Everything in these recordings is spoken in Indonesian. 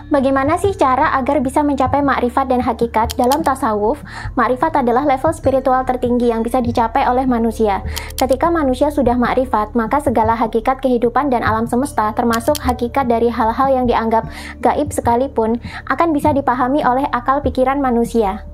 Bagaimana sih cara agar bisa mencapai makrifat dan hakikat? Dalam tasawuf, makrifat adalah level spiritual tertinggi yang bisa dicapai oleh manusia. Ketika manusia sudah makrifat, maka segala hakikat kehidupan dan alam semesta, termasuk hakikat dari hal-hal yang dianggap gaib sekalipun, akan bisa dipahami oleh akal pikiran manusia.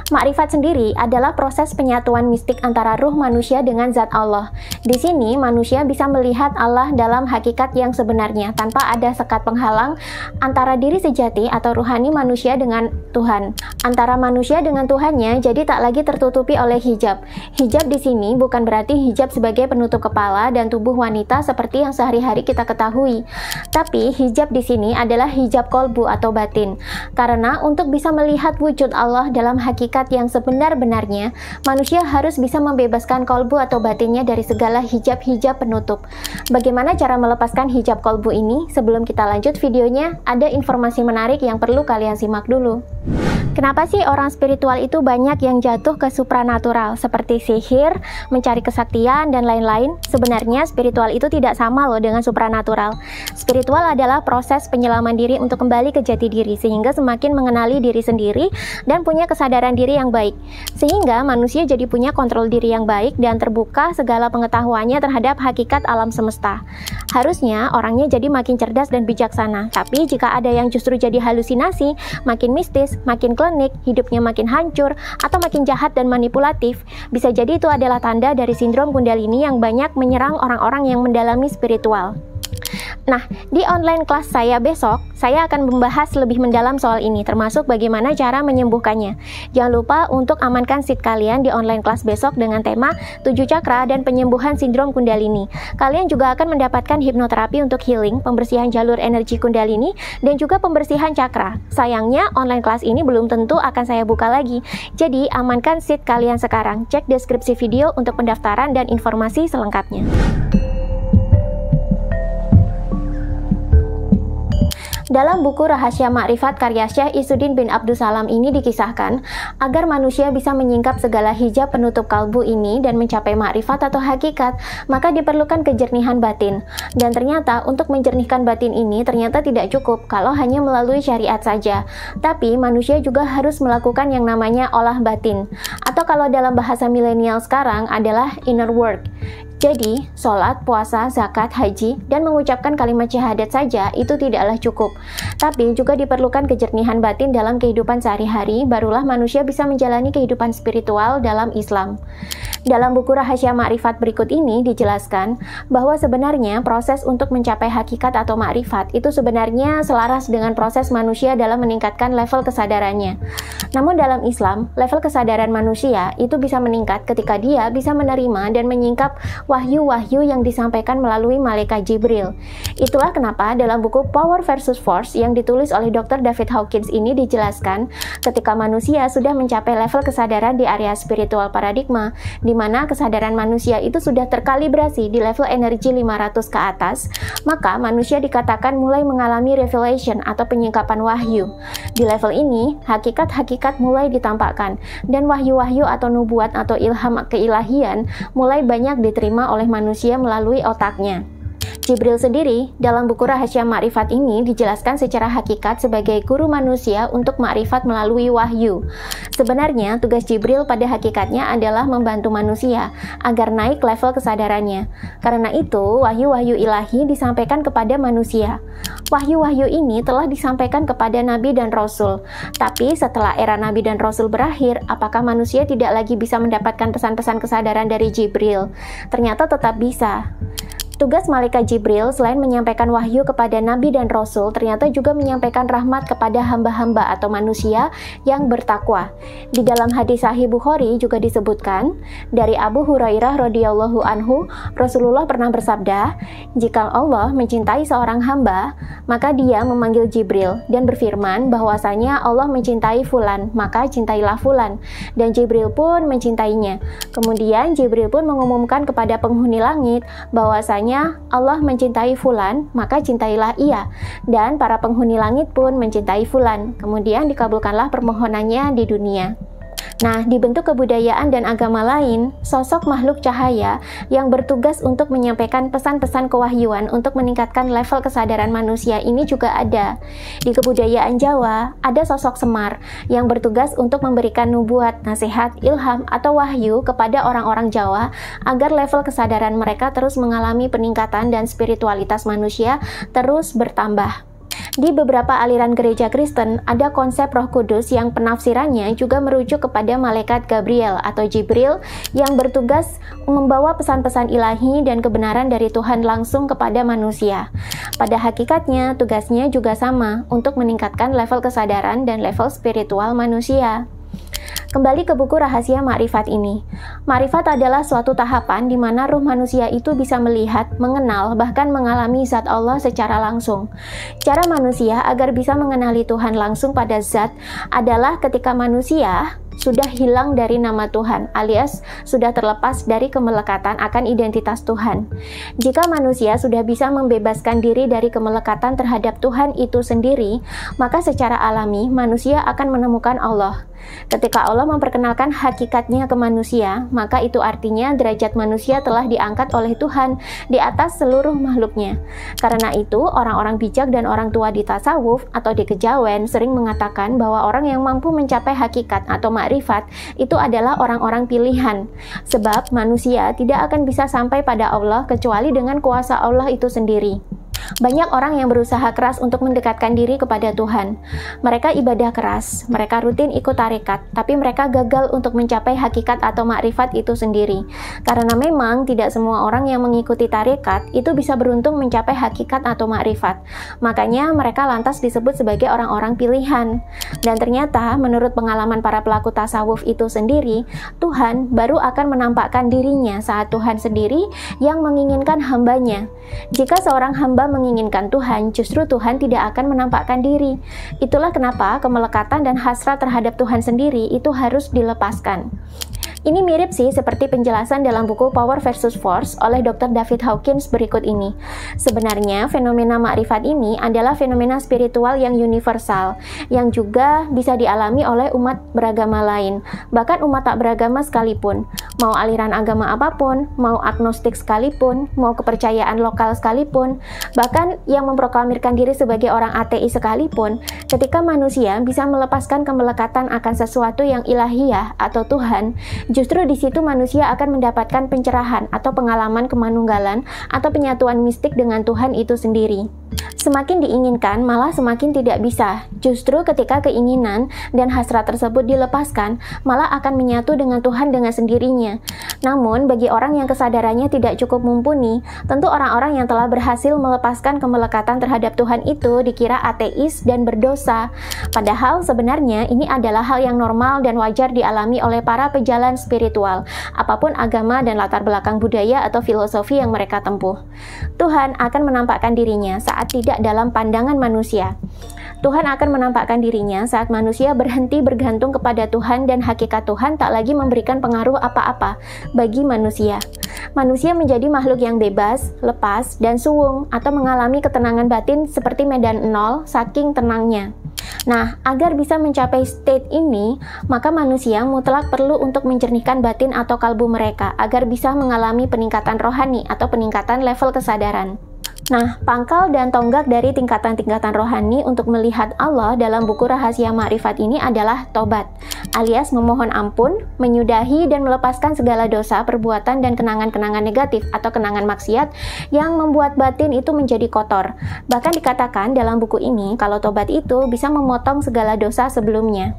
Makrifat sendiri adalah proses penyatuan mistik antara ruh manusia dengan zat Allah. Di sini, manusia bisa melihat Allah dalam hakikat yang sebenarnya, tanpa ada sekat penghalang antara diri sejati atau ruhani manusia dengan Tuhan. Antara manusia dengan Tuhannya jadi tak lagi tertutupi oleh hijab. Hijab di sini bukan berarti hijab sebagai penutup kepala dan tubuh wanita seperti yang sehari-hari kita ketahui. Tapi hijab di sini adalah hijab kolbu atau batin. Karena untuk bisa melihat wujud Allah dalam hakikat yang sebenar-benarnya, manusia harus bisa membebaskan kolbu atau batinnya dari segala hijab-hijab penutup. Bagaimana cara melepaskan hijab kolbu ini? Sebelum kita lanjut videonya, ada informasi menarik yang perlu kalian simak dulu. Kenapa sih orang spiritual itu banyak yang jatuh ke supranatural, seperti sihir, mencari kesaktian, dan lain-lain? Sebenarnya spiritual itu tidak sama loh dengan supranatural. Spiritual adalah proses penyelaman diri untuk kembali ke jati diri, sehingga semakin mengenali diri sendiri dan punya kesadaran diri yang baik. Sehingga manusia jadi punya kontrol diri yang baik dan terbuka segala pengetahuannya terhadap hakikat alam semesta. Harusnya orangnya jadi makin cerdas dan bijaksana. Tapi jika ada yang justru jadi halusinasi, makin mistis, makin klinik, hidupnya makin hancur, atau makin jahat dan manipulatif, bisa jadi itu adalah tanda dari sindrom Kundalini yang banyak menyerang orang-orang yang mendalami spiritual. Nah, di online kelas saya besok, saya akan membahas lebih mendalam soal ini, termasuk bagaimana cara menyembuhkannya. Jangan lupa untuk amankan seat kalian di online kelas besok dengan tema 7 cakra dan penyembuhan sindrom Kundalini. Kalian juga akan mendapatkan hipnoterapi untuk healing, pembersihan jalur energi Kundalini, dan juga pembersihan cakra. Sayangnya, online kelas ini belum tentu akan saya buka lagi. Jadi, amankan seat kalian sekarang. Cek deskripsi video untuk pendaftaran dan informasi selengkapnya. Dalam buku Rahasia Makrifat karya Syekh Izzuddin bin Abdul Salam ini dikisahkan, agar manusia bisa menyingkap segala hijab penutup kalbu ini dan mencapai makrifat atau hakikat, maka diperlukan kejernihan batin. Dan ternyata untuk menjernihkan batin ini ternyata tidak cukup kalau hanya melalui syariat saja. Tapi manusia juga harus melakukan yang namanya olah batin, atau kalau dalam bahasa milenial sekarang adalah inner work. Jadi, sholat, puasa, zakat, haji, dan mengucapkan kalimat syahadat saja itu tidaklah cukup. Tapi juga diperlukan kejernihan batin dalam kehidupan sehari-hari, barulah manusia bisa menjalani kehidupan spiritual dalam Islam. Dalam buku Rahasia Makrifat berikut ini dijelaskan bahwa sebenarnya proses untuk mencapai hakikat atau makrifat itu sebenarnya selaras dengan proses manusia dalam meningkatkan level kesadarannya. Namun dalam Islam, level kesadaran manusia itu bisa meningkat ketika dia bisa menerima dan menyingkap wahyu-wahyu yang disampaikan melalui malaikat Jibril. Itulah kenapa dalam buku Power versus Force yang ditulis oleh Dr. David Hawkins ini dijelaskan ketika manusia sudah mencapai level kesadaran di area spiritual paradigma, di mana kesadaran manusia itu sudah terkalibrasi di level energi 500 ke atas, maka manusia dikatakan mulai mengalami revelation atau penyingkapan wahyu. Di level ini, hakikat-hakikat mulai ditampakkan, dan wahyu-wahyu atau nubuat atau ilham keilahian mulai banyak diterima oleh manusia melalui otaknya. Jibril sendiri dalam buku Rahasia Makrifat ini dijelaskan secara hakikat sebagai guru manusia untuk makrifat melalui wahyu. Sebenarnya tugas Jibril pada hakikatnya adalah membantu manusia agar naik level kesadarannya. Karena itu wahyu-wahyu ilahi disampaikan kepada manusia. Wahyu-wahyu ini telah disampaikan kepada Nabi dan Rasul. Tapi setelah era Nabi dan Rasul berakhir, apakah manusia tidak lagi bisa mendapatkan pesan-pesan kesadaran dari Jibril? Ternyata tetap bisa. Tugas malaikat Jibril selain menyampaikan wahyu kepada Nabi dan Rasul, ternyata juga menyampaikan rahmat kepada hamba-hamba atau manusia yang bertakwa. Di dalam hadis Sahih Bukhari juga disebutkan, dari Abu Hurairah radhiyallahu anhu, Rasulullah pernah bersabda, jika Allah mencintai seorang hamba, maka dia memanggil Jibril dan berfirman bahwasanya Allah mencintai fulan, maka cintailah fulan. Dan Jibril pun mencintainya. Kemudian Jibril pun mengumumkan kepada penghuni langit bahwasanya Allah mencintai fulan, maka cintailah ia. Dan para penghuni langit pun mencintai fulan. Kemudian dikabulkanlah permohonannya di dunia. Nah, di bentuk kebudayaan dan agama lain, sosok makhluk cahaya yang bertugas untuk menyampaikan pesan-pesan kewahyuan untuk meningkatkan level kesadaran manusia ini juga ada. Di kebudayaan Jawa, ada sosok Semar yang bertugas untuk memberikan nubuat, nasihat, ilham, atau wahyu kepada orang-orang Jawa agar level kesadaran mereka terus mengalami peningkatan dan spiritualitas manusia terus bertambah. Di beberapa aliran gereja Kristen, ada konsep Roh Kudus yang penafsirannya juga merujuk kepada malaikat Gabriel atau Jibril yang bertugas membawa pesan-pesan ilahi dan kebenaran dari Tuhan langsung kepada manusia. Pada hakikatnya, tugasnya juga sama untuk meningkatkan level kesadaran dan level spiritual manusia. Kembali ke buku Rahasia Makrifat ini. Makrifat adalah suatu tahapan di mana ruh manusia itu bisa melihat, mengenal, bahkan mengalami zat Allah secara langsung. Cara manusia agar bisa mengenali Tuhan langsung pada zat adalah ketika manusia sudah hilang dari nama Tuhan, alias sudah terlepas dari kemelekatan akan identitas Tuhan. Jika manusia sudah bisa membebaskan diri dari kemelekatan terhadap Tuhan itu sendiri, maka secara alami manusia akan menemukan Allah. Ketika Allah memperkenalkan hakikatnya ke manusia, maka itu artinya derajat manusia telah diangkat oleh Tuhan di atas seluruh makhluknya. Karena itu, orang-orang bijak dan orang tua di tasawuf atau di kejawen sering mengatakan bahwa orang yang mampu mencapai hakikat atau makrifat itu adalah orang-orang pilihan. Sebab manusia tidak akan bisa sampai pada Allah kecuali dengan kuasa Allah itu sendiri. Banyak orang yang berusaha keras untuk mendekatkan diri kepada Tuhan. Mereka ibadah keras, mereka rutin ikut tarekat, tapi mereka gagal untuk mencapai hakikat atau makrifat itu sendiri. Karena memang tidak semua orang yang mengikuti tarekat itu bisa beruntung mencapai hakikat atau makrifat. Makanya mereka lantas disebut sebagai orang-orang pilihan. Dan ternyata menurut pengalaman para pelaku tasawuf itu sendiri, Tuhan baru akan menampakkan dirinya saat Tuhan sendiri yang menginginkan hambanya. Jika seorang hamba menginginkan Tuhan, justru Tuhan tidak akan menampakkan diri. Itulah kenapa kemelekatan dan hasrat terhadap Tuhan sendiri itu harus dilepaskan. Ini mirip sih seperti penjelasan dalam buku Power versus Force oleh Dr. David Hawkins berikut ini. Sebenarnya, fenomena makrifat ini adalah fenomena spiritual yang universal, yang juga bisa dialami oleh umat beragama lain, bahkan umat tak beragama sekalipun. Mau aliran agama apapun, mau agnostik sekalipun, mau kepercayaan lokal sekalipun, bahkan yang memproklamirkan diri sebagai orang ateis sekalipun, ketika manusia bisa melepaskan kemelekatan akan sesuatu yang ilahiyah atau Tuhan, justru di situ manusia akan mendapatkan pencerahan atau pengalaman kemanunggalan atau penyatuan mistik dengan Tuhan itu sendiri. Semakin diinginkan, malah semakin tidak bisa. Justru ketika keinginan dan hasrat tersebut dilepaskan, malah akan menyatu dengan Tuhan dengan sendirinya. Namun, bagi orang yang kesadarannya tidak cukup mumpuni, tentu orang-orang yang telah berhasil melepaskan kemelekatan terhadap Tuhan itu dikira ateis dan berdosa. Padahal sebenarnya ini adalah hal yang normal dan wajar dialami oleh para pejalan spiritual, apapun agama dan latar belakang budaya atau filosofi yang mereka tempuh. Tuhan akan menampakkan dirinya saat tidak dalam pandangan manusia. Tuhan akan menampakkan dirinya saat manusia berhenti bergantung kepada Tuhan dan hakikat Tuhan tak lagi memberikan pengaruh apa-apa bagi manusia. Manusia menjadi makhluk yang bebas, lepas, dan suwung atau mengalami ketenangan batin seperti medan nol saking tenangnya. Nah, agar bisa mencapai state ini, maka manusia mutlak perlu untuk menjernihkan batin atau kalbu mereka agar bisa mengalami peningkatan rohani atau peningkatan level kesadaran. Nah, pangkal dan tonggak dari tingkatan-tingkatan rohani untuk melihat Allah dalam buku Rahasia Makrifat ini adalah tobat, alias memohon ampun, menyudahi dan melepaskan segala dosa, perbuatan dan kenangan-kenangan negatif atau kenangan maksiat yang membuat batin itu menjadi kotor. Bahkan dikatakan dalam buku ini kalau tobat itu bisa memotong segala dosa sebelumnya.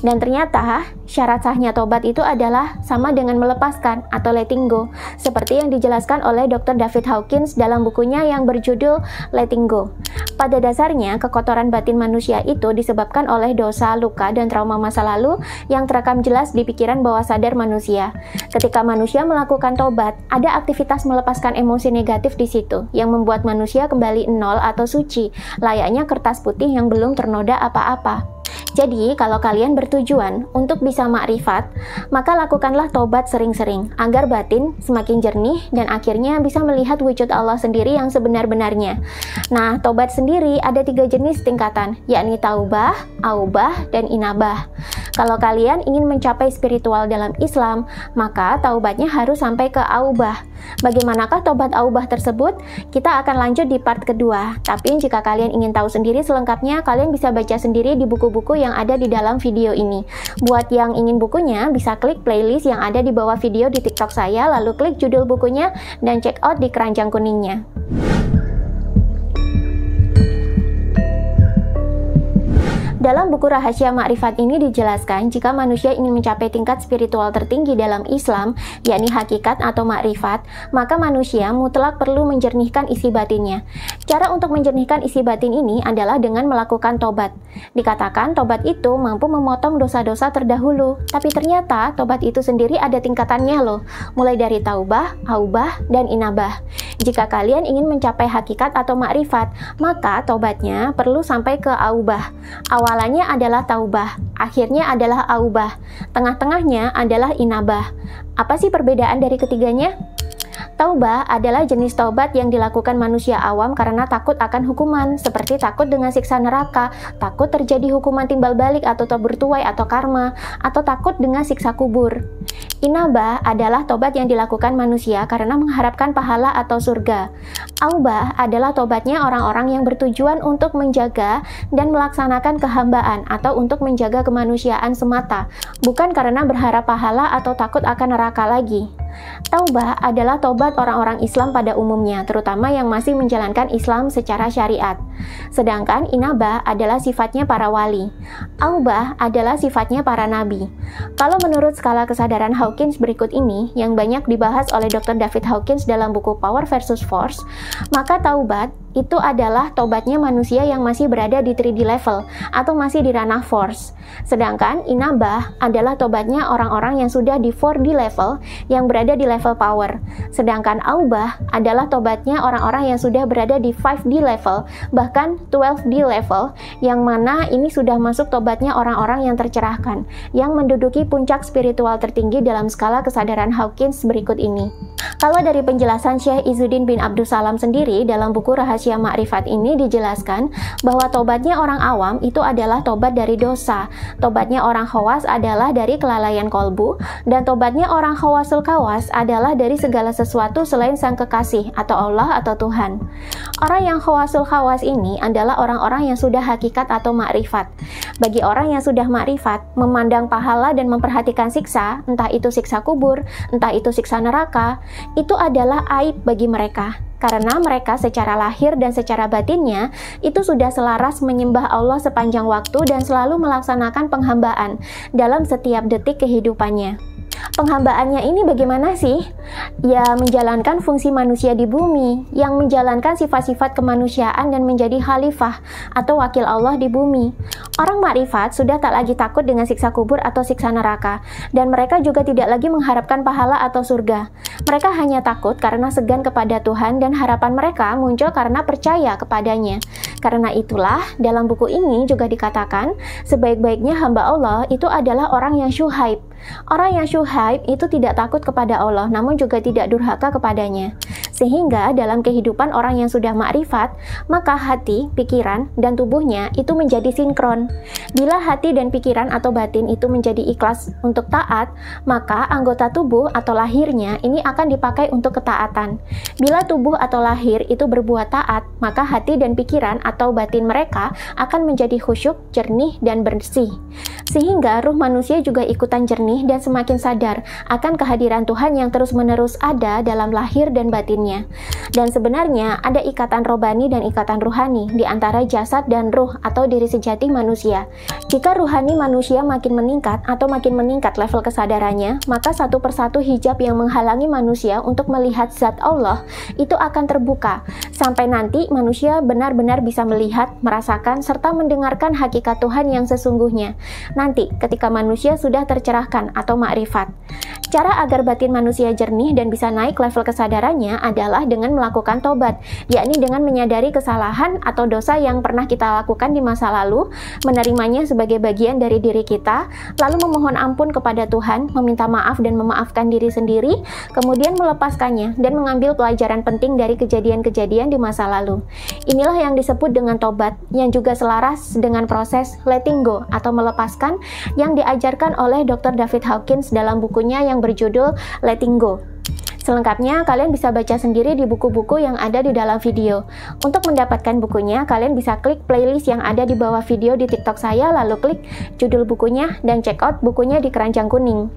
Dan ternyata syarat sahnya tobat itu adalah sama dengan melepaskan atau letting go, seperti yang dijelaskan oleh Dr. David Hawkins dalam bukunya yang berjudul Letting Go. Pada dasarnya, kekotoran batin manusia itu disebabkan oleh dosa, luka, dan trauma masa lalu yang terekam jelas di pikiran bawah sadar manusia. Ketika manusia melakukan tobat, ada aktivitas melepaskan emosi negatif di situ, yang membuat manusia kembali nol atau suci, layaknya kertas putih yang belum ternoda apa-apa. Jadi, kalau kalian bertujuan untuk bisa makrifat, maka lakukanlah tobat sering-sering, agar batin semakin jernih dan akhirnya bisa melihat wujud Allah sendiri yang sebenar-benarnya. Nah, tobat sendiri ada 3 jenis tingkatan, yakni taubah, aubah, dan inabah. Kalau kalian ingin mencapai spiritual dalam Islam, maka taubatnya harus sampai ke aubah. Bagaimanakah taubat aubah tersebut? Kita akan lanjut di part kedua. Tapi jika kalian ingin tahu sendiri selengkapnya, kalian bisa baca sendiri di buku-buku yang ada di dalam video ini. Buat yang ingin bukunya, bisa klik playlist yang ada di bawah video di TikTok saya, lalu klik judul bukunya dan check out di keranjang kuningnya. Dalam buku Rahasia Makrifat ini dijelaskan jika manusia ingin mencapai tingkat spiritual tertinggi dalam Islam, yakni hakikat atau makrifat, maka manusia mutlak perlu menjernihkan isi batinnya. Cara untuk menjernihkan isi batin ini adalah dengan melakukan tobat. Dikatakan tobat itu mampu memotong dosa-dosa terdahulu, tapi ternyata tobat itu sendiri ada tingkatannya loh, mulai dari taubah, aubah, dan inabah. Jika kalian ingin mencapai hakikat atau makrifat, maka tobatnya perlu sampai ke aubah. Awalannya adalah taubah, akhirnya adalah aubah, tengah-tengahnya adalah inabah. Apa sih perbedaan dari ketiganya? Taubah adalah jenis taubat yang dilakukan manusia awam karena takut akan hukuman, seperti takut dengan siksa neraka, takut terjadi hukuman timbal balik atau bertuai atau karma, atau takut dengan siksa kubur. Inabah adalah tobat yang dilakukan manusia karena mengharapkan pahala atau surga. Aubah adalah tobatnya orang-orang yang bertujuan untuk menjaga dan melaksanakan kehambaan atau untuk menjaga kemanusiaan semata, bukan karena berharap pahala atau takut akan neraka lagi. Taubah adalah tobat orang-orang Islam pada umumnya, terutama yang masih menjalankan Islam secara syariat. Sedangkan inabah adalah sifatnya para wali. Aubah adalah sifatnya para nabi. Kalau menurut skala kesadaran Hawkins berikut ini, yang banyak dibahas oleh Dr. David Hawkins dalam buku Power versus Force, maka taubat itu adalah tobatnya manusia yang masih berada di 3D level atau masih di ranah force. Sedangkan inabah adalah tobatnya orang-orang yang sudah di 4D level yang berada di level power. Sedangkan aubah adalah tobatnya orang-orang yang sudah berada di 5D level, bahkan 12D level, yang mana ini sudah masuk tobatnya orang-orang yang tercerahkan, yang menduduki puncak spiritual tertinggi dalam skala kesadaran Hawkins berikut ini. Kalau dari penjelasan Syekh Izzuddin bin Abdus Salam sendiri dalam buku Rahasia Makrifat ini dijelaskan bahwa tobatnya orang awam itu adalah tobat dari dosa, tobatnya orang khawas adalah dari kelalaian kolbu, dan tobatnya orang khawasul khawas adalah dari segala sesuatu selain Sang Kekasih atau Allah atau Tuhan. Orang yang khawasul khawas ini adalah orang-orang yang sudah hakikat atau makrifat. Bagi orang yang sudah makrifat, memandang pahala dan memperhatikan siksa, entah itu siksa kubur, entah itu siksa neraka, itu adalah aib bagi mereka. Karena mereka secara lahir dan secara batinnya itu sudah selaras menyembah Allah sepanjang waktu dan selalu melaksanakan penghambaan dalam setiap detik kehidupannya. Penghambaannya ini bagaimana sih? Ya, menjalankan fungsi manusia di bumi, yang menjalankan sifat-sifat kemanusiaan dan menjadi khalifah atau wakil Allah di bumi. Orang makrifat sudah tak lagi takut dengan siksa kubur atau siksa neraka, dan mereka juga tidak lagi mengharapkan pahala atau surga. Mereka hanya takut karena segan kepada Tuhan, dan harapan mereka muncul karena percaya kepadanya. Karena itulah, dalam buku ini juga dikatakan, sebaik-baiknya hamba Allah itu adalah orang yang syuhaib. Orang yang syuhaib itu tidak takut kepada Allah, namun juga tidak durhaka kepadanya. Sehingga dalam kehidupan orang yang sudah makrifat, maka hati, pikiran, dan tubuhnya itu menjadi sinkron. Bila hati dan pikiran atau batin itu menjadi ikhlas untuk taat, maka anggota tubuh atau lahirnya ini akan dipakai untuk ketaatan. Bila tubuh atau lahir itu berbuat taat, maka hati dan pikiran atau batin mereka akan menjadi khusyuk, jernih, dan bersih. Sehingga ruh manusia juga ikutan jernih dan semakin sadar akan kehadiran Tuhan yang terus-menerus ada dalam lahir dan batinnya. Dan sebenarnya ada ikatan rohani dan ikatan ruhani di antara jasad dan ruh atau diri sejati manusia. Jika ruhani manusia makin meningkat atau makin meningkat level kesadarannya, maka satu persatu hijab yang menghalangi manusia untuk melihat zat Allah itu akan terbuka, sampai nanti manusia benar-benar bisa melihat, merasakan, serta mendengarkan hakikat Tuhan yang sesungguhnya. Nanti ketika manusia sudah tercerahkan Tuhan atau makrifat. Cara agar batin manusia jernih dan bisa naik level kesadarannya adalah dengan melakukan tobat, yakni dengan menyadari kesalahan atau dosa yang pernah kita lakukan di masa lalu, menerimanya sebagai bagian dari diri kita, lalu memohon ampun kepada Tuhan, meminta maaf dan memaafkan diri sendiri, kemudian melepaskannya dan mengambil pelajaran penting dari kejadian-kejadian di masa lalu. Inilah yang disebut dengan tobat, yang juga selaras dengan proses letting go atau melepaskan yang diajarkan oleh Dr. David Hawkins dalam bukunya yang berjudul Letting Go. Selengkapnya, kalian bisa baca sendiri di buku-buku yang ada di dalam video. Untuk mendapatkan bukunya, kalian bisa klik playlist yang ada di bawah video di TikTok saya, lalu klik judul bukunya dan check out bukunya di keranjang kuning.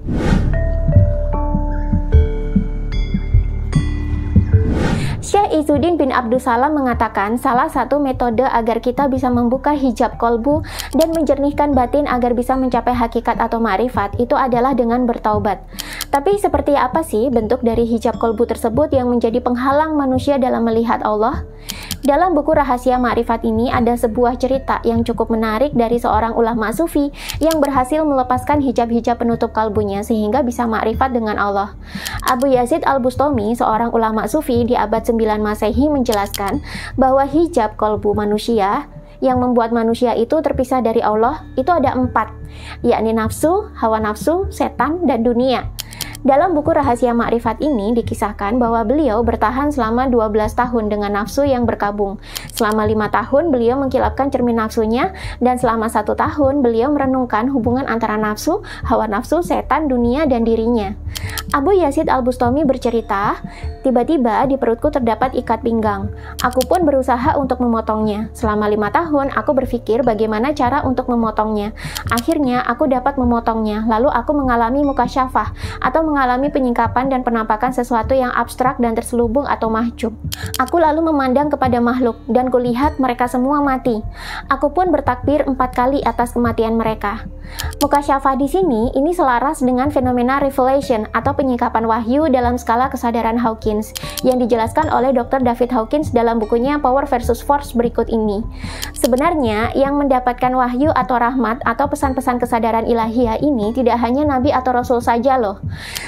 Syekh Izzuddin bin Abdus Salam mengatakan salah satu metode agar kita bisa membuka hijab kolbu dan menjernihkan batin agar bisa mencapai hakikat atau ma'rifat itu adalah dengan bertaubat. Tapi seperti apa sih bentuk dari hijab kolbu tersebut yang menjadi penghalang manusia dalam melihat Allah? Dalam buku Rahasia Ma'rifat ini ada sebuah cerita yang cukup menarik dari seorang ulama sufi yang berhasil melepaskan hijab-hijab penutup kalbunya sehingga bisa ma'rifat dengan Allah. Abu Yazid Al-Bustami, seorang ulama sufi di abad 9 Masehi, menjelaskan bahwa hijab kolbu manusia yang membuat manusia itu terpisah dari Allah itu ada 4, yakni nafsu, hawa nafsu, setan, dan dunia. Dalam buku Rahasia Ma'rifat ini dikisahkan bahwa beliau bertahan selama 12 tahun dengan nafsu yang berkabung. Selama 5 tahun beliau mengkilapkan cermin nafsunya, dan selama 1 tahun beliau merenungkan hubungan antara nafsu, hawa nafsu, setan, dunia, dan dirinya. Abu Yazid Al-Bustami bercerita, tiba-tiba di perutku terdapat ikat pinggang. Aku pun berusaha untuk memotongnya. Selama 5 tahun aku berpikir bagaimana cara untuk memotongnya. Akhirnya aku dapat memotongnya, lalu aku mengalami mukasyafah atau mengalami penyingkapan dan penampakan sesuatu yang abstrak dan terselubung atau mahjub. Aku lalu memandang kepada makhluk dan kulihat mereka semua mati. Aku pun bertakbir 4 kali atas kematian mereka. Mukasyafah di sini ini selaras dengan fenomena revelation atau penyingkapan wahyu dalam skala kesadaran Hawkins yang dijelaskan oleh Dr. David Hawkins dalam bukunya Power versus Force berikut ini. Sebenarnya yang mendapatkan wahyu atau rahmat atau pesan-pesan kesadaran ilahiyah ini tidak hanya nabi atau rasul saja loh.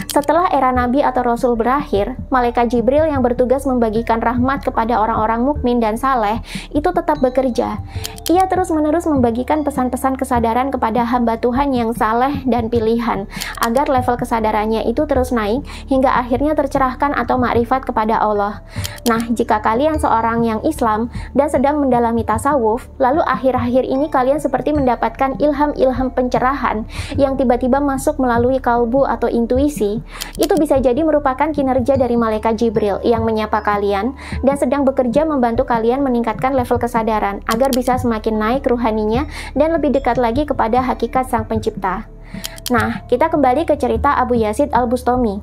Setelah era nabi atau rasul berakhir, malaikat Jibril yang bertugas membagikan rahmat kepada orang-orang mukmin dan saleh itu tetap bekerja. Ia terus-menerus membagikan pesan-pesan kesadaran kepada hamba Tuhan yang saleh dan pilihan, agar level kesadarannya itu terus naik hingga akhirnya tercerahkan atau makrifat kepada Allah. Nah, jika kalian seorang yang Islam dan sedang mendalami tasawuf, lalu akhir-akhir ini kalian seperti mendapatkan ilham-ilham pencerahan yang tiba-tiba masuk melalui kalbu atau intuisi, itu bisa jadi merupakan kinerja dari malaikat Jibril yang menyapa kalian dan sedang bekerja membantu kalian meningkatkan level kesadaran agar bisa semakin naik ruhaninya dan lebih dekat lagi kepada hakikat Sang Pencipta. Nah, kita kembali ke cerita Abu Yazid Al-Bustami.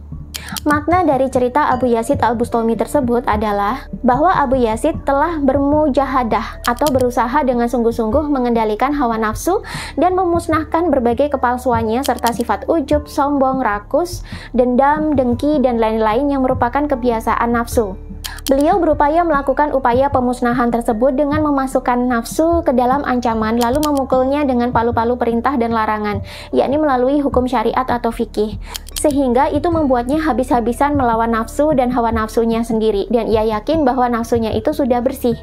Makna dari cerita Abu Yazid Al-Bustami tersebut adalah bahwa Abu Yazid telah bermujahadah atau berusaha dengan sungguh-sungguh mengendalikan hawa nafsu dan memusnahkan berbagai kepalsuannya serta sifat ujub, sombong, rakus, dendam, dengki, dan lain-lain yang merupakan kebiasaan nafsu. Beliau berupaya melakukan upaya pemusnahan tersebut dengan memasukkan nafsu ke dalam ancaman lalu memukulnya dengan palu-palu perintah dan larangan, yakni melalui hukum syariat atau fikih. Sehingga itu membuatnya habis-habisan melawan nafsu dan hawa nafsunya sendiri, dan ia yakin bahwa nafsunya itu sudah bersih.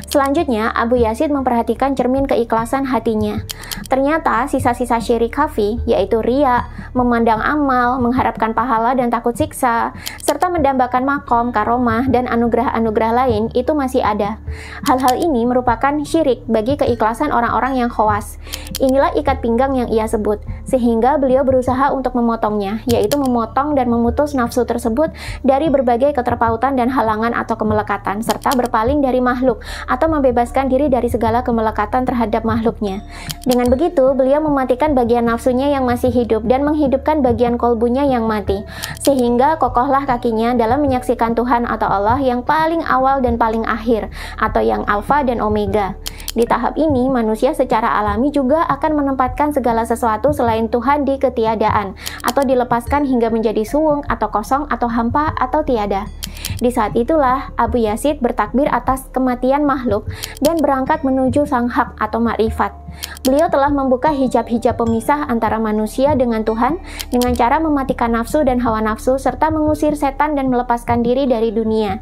Selanjutnya, Abu Yazid memperhatikan cermin keikhlasan hatinya. Ternyata sisa-sisa syirik khafi, yaitu riya, memandang amal, mengharapkan pahala dan takut siksa, serta mendambakan makom, karomah, dan anugerah-anugerah lain itu masih ada. Hal-hal ini merupakan syirik bagi keikhlasan orang-orang yang khawas. Inilah ikat pinggang yang ia sebut, sehingga beliau berusaha untuk memotongnya, yaitu memotong dan memutus nafsu tersebut dari berbagai keterpautan dan halangan atau kemelekatan, serta berpaling dari makhluk atau membebaskan diri dari segala kemelekatan terhadap makhluknya. Dengan begitu, beliau mematikan bagian nafsunya yang masih hidup dan menghidupkan bagian kolbunya yang mati, sehingga kokohlah kakinya dalam menyaksikan Tuhan atau Allah yang paling awal dan paling akhir, atau yang alfa dan omega. Di tahap ini, manusia secara alami juga akan menempatkan segala sesuatu selain Tuhan di ketiadaan, atau dilepaskan hingga menjadi suwung atau kosong atau hampa atau tiada. Di saat itulah Abu Yazid bertakbir atas kematian makhluk dan berangkat menuju sang hak atau makrifat. Beliau telah membuka hijab-hijab pemisah antara manusia dengan Tuhan dengan cara mematikan nafsu dan hawa nafsu serta mengusir setan dan melepaskan diri dari dunia.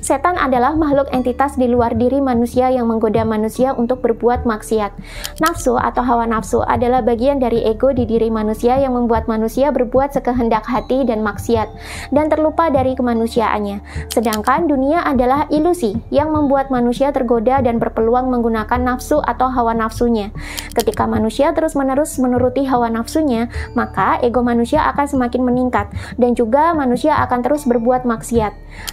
Setan adalah makhluk entitas di luar diri manusia yang menggoda manusia untuk berbuat maksiat. Nafsu atau hawa nafsu adalah bagian dari ego di diri manusia yang membuat manusia berbuat sekehendak hati dan maksiat dan terlupa dari kemanusiaannya. Sedangkan dunia adalah ilusi yang membuat manusia tergoda dan berpeluang menggunakan nafsu atau hawa nafsunya. Ketika manusia terus-menerus menuruti hawa nafsunya, maka ego manusia akan semakin meningkat dan juga manusia akan terus berbuat maksiat.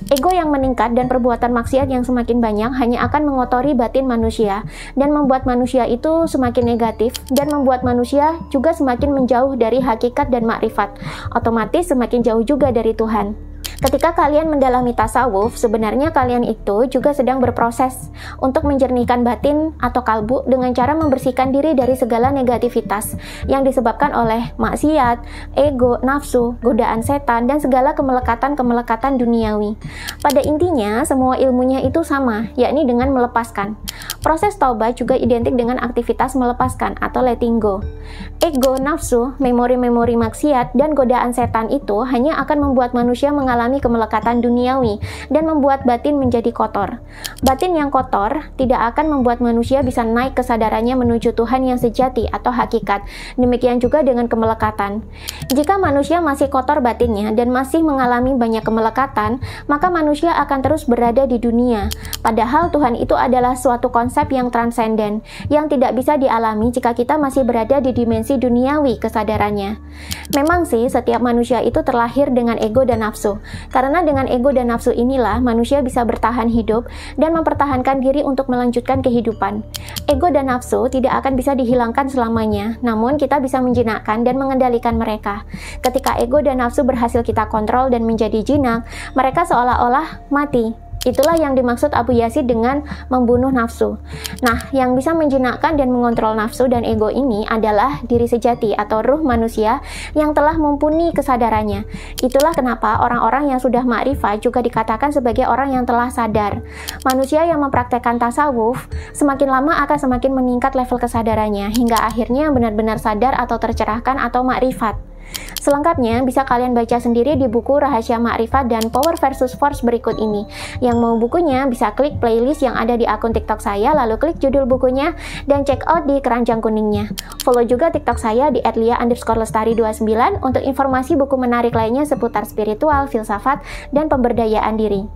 Ego yang meningkat dan perbuatan maksiat yang semakin banyak hanya akan mengotori batin manusia dan membuat manusia itu semakin negatif dan membuat manusia juga semakin menjauh dari hakikat dan makrifat. Otomatis semakin jauh juga dari Tuhan. Ketika kalian mendalami tasawuf, sebenarnya kalian itu juga sedang berproses untuk menjernihkan batin atau kalbu dengan cara membersihkan diri dari segala negativitas yang disebabkan oleh maksiat, ego, nafsu, godaan setan, dan segala kemelekatan-kemelekatan duniawi. Pada intinya, semua ilmunya itu sama, yakni dengan melepaskan. Proses taubat juga identik dengan aktivitas melepaskan atau letting go. Ego, nafsu, memori-memori maksiat, dan godaan setan itu hanya akan membuat manusia mengalami kemelekatan duniawi dan membuat batin menjadi kotor. Batin yang kotor tidak akan membuat manusia bisa naik kesadarannya menuju Tuhan yang sejati atau hakikat. Demikian juga dengan kemelekatan. Jika manusia masih kotor batinnya dan masih mengalami banyak kemelekatan, maka manusia akan terus berada di dunia. Padahal Tuhan itu adalah suatu konsep yang transenden, yang tidak bisa dialami jika kita masih berada di dimensi duniawi kesadarannya. Memang sih, setiap manusia itu terlahir dengan ego dan nafsu. Karena dengan ego dan nafsu inilah manusia bisa bertahan hidup dan mempertahankan diri untuk melanjutkan kehidupan. Ego dan nafsu tidak akan bisa dihilangkan selamanya, namun kita bisa menjinakkan dan mengendalikan mereka. Ketika ego dan nafsu berhasil kita kontrol dan menjadi jinak, mereka seolah-olah mati. Itulah yang dimaksud Abu Yazid dengan membunuh nafsu. Nah, yang bisa menjinakkan dan mengontrol nafsu dan ego ini adalah diri sejati atau ruh manusia yang telah mumpuni kesadarannya. Itulah kenapa orang-orang yang sudah makrifat juga dikatakan sebagai orang yang telah sadar. Manusia yang mempraktekkan tasawuf semakin lama akan semakin meningkat level kesadarannya hingga akhirnya benar-benar sadar atau tercerahkan atau makrifat. Selengkapnya bisa kalian baca sendiri di buku Rahasia Makrifat dan Power versus Force berikut ini. Yang mau bukunya bisa klik playlist yang ada di akun TikTok saya, lalu klik judul bukunya dan check out di keranjang kuningnya. Follow juga TikTok saya di @lia_lestari29 untuk informasi buku menarik lainnya seputar spiritual, filsafat, dan pemberdayaan diri.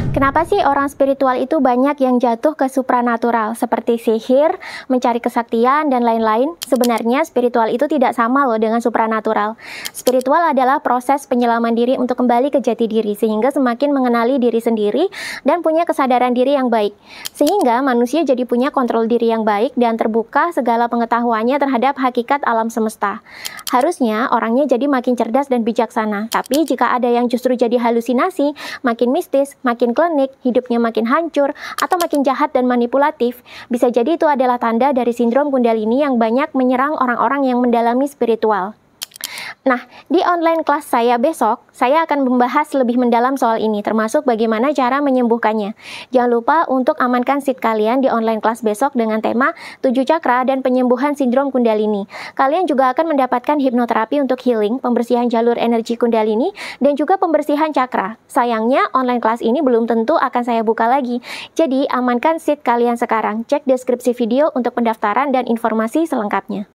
Kenapa sih orang spiritual itu banyak yang jatuh ke supranatural seperti sihir, mencari kesaktian, dan lain-lain? Sebenarnya spiritual itu tidak sama loh dengan supranatural. Spiritual adalah proses penyelaman diri untuk kembali ke jati diri sehingga semakin mengenali diri sendiri dan punya kesadaran diri yang baik. Sehingga manusia jadi punya kontrol diri yang baik dan terbuka segala pengetahuannya terhadap hakikat alam semesta. Harusnya orangnya jadi makin cerdas dan bijaksana. Tapi jika ada yang justru jadi halusinasi, makin mistis, makin klinik, hidupnya makin hancur, atau makin jahat dan manipulatif, bisa jadi itu adalah tanda dari sindrom Kundalini yang banyak menyerang orang-orang yang mendalami spiritual. Nah, di online kelas saya besok, saya akan membahas lebih mendalam soal ini, termasuk bagaimana cara menyembuhkannya. Jangan lupa untuk amankan seat kalian di online kelas besok dengan tema 7 cakra dan penyembuhan sindrom Kundalini. Kalian juga akan mendapatkan hipnoterapi untuk healing, pembersihan jalur energi Kundalini, dan juga pembersihan cakra. Sayangnya, online kelas ini belum tentu akan saya buka lagi. Jadi, amankan seat kalian sekarang. Cek deskripsi video untuk pendaftaran dan informasi selengkapnya.